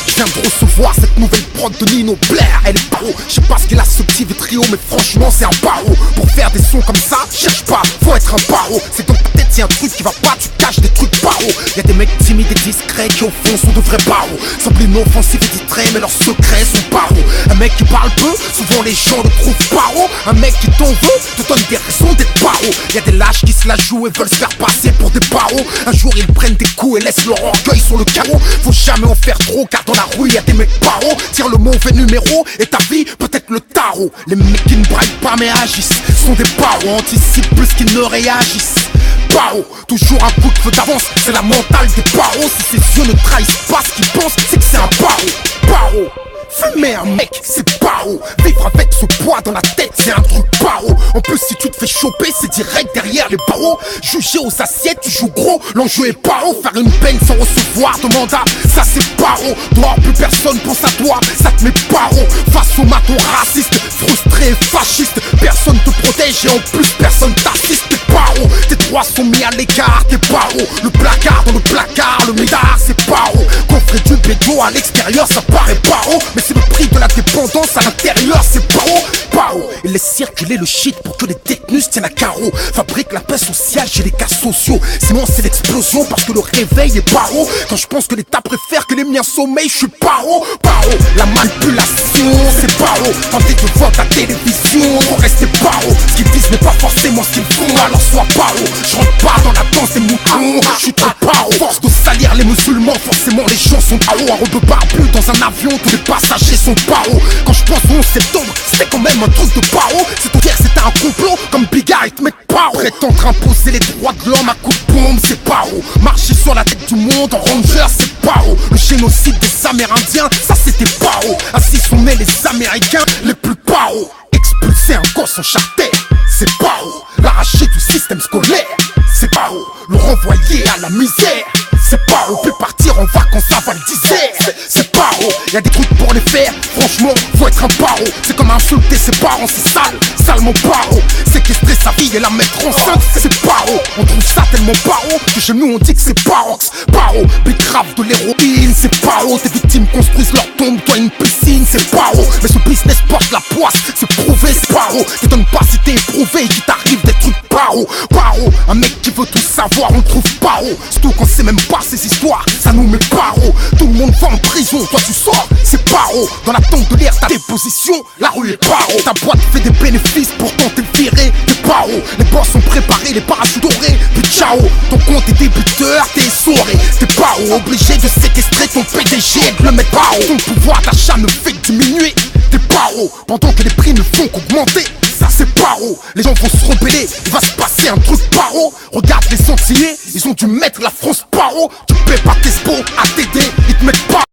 Je viens de recevoir cette nouvelle prod de Nino Blair. Elle est paro, je sais pas ce qu'elle a ce petit trio, mais franchement c'est un paro. Pour faire des sons comme ça, cherche pas, faut être un paro. C'est dans ta tête c'est un truc qui va pas, tu caches des trucs paro. Y'a des mecs timides et discrets qui au fond sont de vrais paros. Semblent inoffensifs et distraits mais leurs secrets sont paro. Un mec qui parle peu, souvent les gens le trouvent paro. Un mec qui t'en veut, te donne des raisons d'être paro. Y'a des lâches qui se la jouent et veulent se faire passer pour des paros. Un jour ils prennent des coups et laissent leur orgueil sur le carreau. Faut jamais en faire trop car dans la rue y'a des mecs paros. Tire le mauvais numéro et ta vie peut-être le tarot. Les mecs qui ne braillent pas mais agissent sont des paros, anticipent plus qu'ils ne réagissent. Paro, toujours un coup de feu d'avance, c'est la mentale des paros. Si ses yeux ne trahissent pas ce qu'ils pensent, c'est que c'est un paro. Paro, fumer un mec, c'est paro. Vivre avec ce poids dans la tête, c'est un truc paro. En plus si tu te fais choper, c'est direct derrière les barreaux. Juger aux assiettes, tu joues gros, l'enjeu est paro. Faire une peine sans recevoir de mandat, ça c'est paro. Dehors plus personne pense à toi, ça te met paro. Face au maton raciste, frustré et fasciste, personne te protège et en plus personne t'assiste. T'es paro, tes droits sont mis à l'écart, t'es paro. Le placard dans le placard, le médard c'est paro. Coffret du bédo à l'extérieur, ça paraît paro. Mais c'est le prix de la dépendance à l'intérieur, c'est paro. Paro, il laisse circuler le shit pour que les détenus tiennent à carreau. Fabrique la paix sociale chez les cas sociaux. Sinon c'est l'explosion parce que le réveil est paro. Quand je pense que l'État préfère que les miens sommeillent, je suis paro. Paro, la manipulation c'est paro. Tenter de voir ta télévision pour rester paro. Ce qu'ils disent n'est pas forcément ce qu'ils font, alors sois paro. Je rentre pas dans la danse des moutons, je suis trop paro. Force de salir les musulmans, forcément les gens sont paro. Un rebeu barbu dans un avion, tous les passagers sont paro. Quand je pense au 11 septembre, c'était quand même un truc de paro. C'est-à-dire que c'était un complot, comme Bigard, ils te mettent paro. Prétendre imposer les droits de l'homme à coups de bombe, c'est paro. Marcher sur la tête du monde en ranger, c'est paro. Le génocide des Amérindiens, ça c'était paro. Ainsi sont nés les Américains les plus paro. Expulser un gosse en charter, c'est paro. L'arracher du système scolaire, c'est paro. Le renvoyer à la misère, c'est paro. Puis partir en vacances à Val d'Isère, c'est paro. Y'a des trucs pour les faire, franchement, faut être un paro. C'est comme insulter ses parents, c'est sale, salement paro. Séquestrer sa vie et la mettre enceinte, c'est paro. On trouve ça tellement paro que chez nous on dit que c'est parox. Paro, puis grave de l'héroïne, c'est paro. Tes victimes construisent leur tombe, toi une piscine, c'est paro. Mais ce business porte la poisse, c'est prouvé, c'est paro. T'étonnes pas si t'es éprouvé et qu'il t'arrive des trucs paro. Paro, un mec qui veut tout savoir, on le trouve paro. Surtout qu'on sait même pas ces histoires, ça nous met paro. Tout le monde va en prison, toi tu sors, c'est paro. Dans l'attente de l'air, ta déposition, la rue est paro. Ta boîte fait des bénéfices, pourtant t'es viré, t'es paro. Les boss sont préparés, les parachutes dorés, puis ciao. Ton compte est débuteur, t'es essoré, t'es paro. Obligé de séquestrer ton PDG et de le mettre paro. Ton pouvoir d'achat ne fait que diminuer, t'es paro. Pendant que les prix ne font qu'augmenter, ça c'est paro. Les gens vont se rebeller, il va se passer un truc paro. Regarde les Antillais, ils ont dû mettre la France paro. Tu paies pas tes spots à t'aider, ils te mettent paro.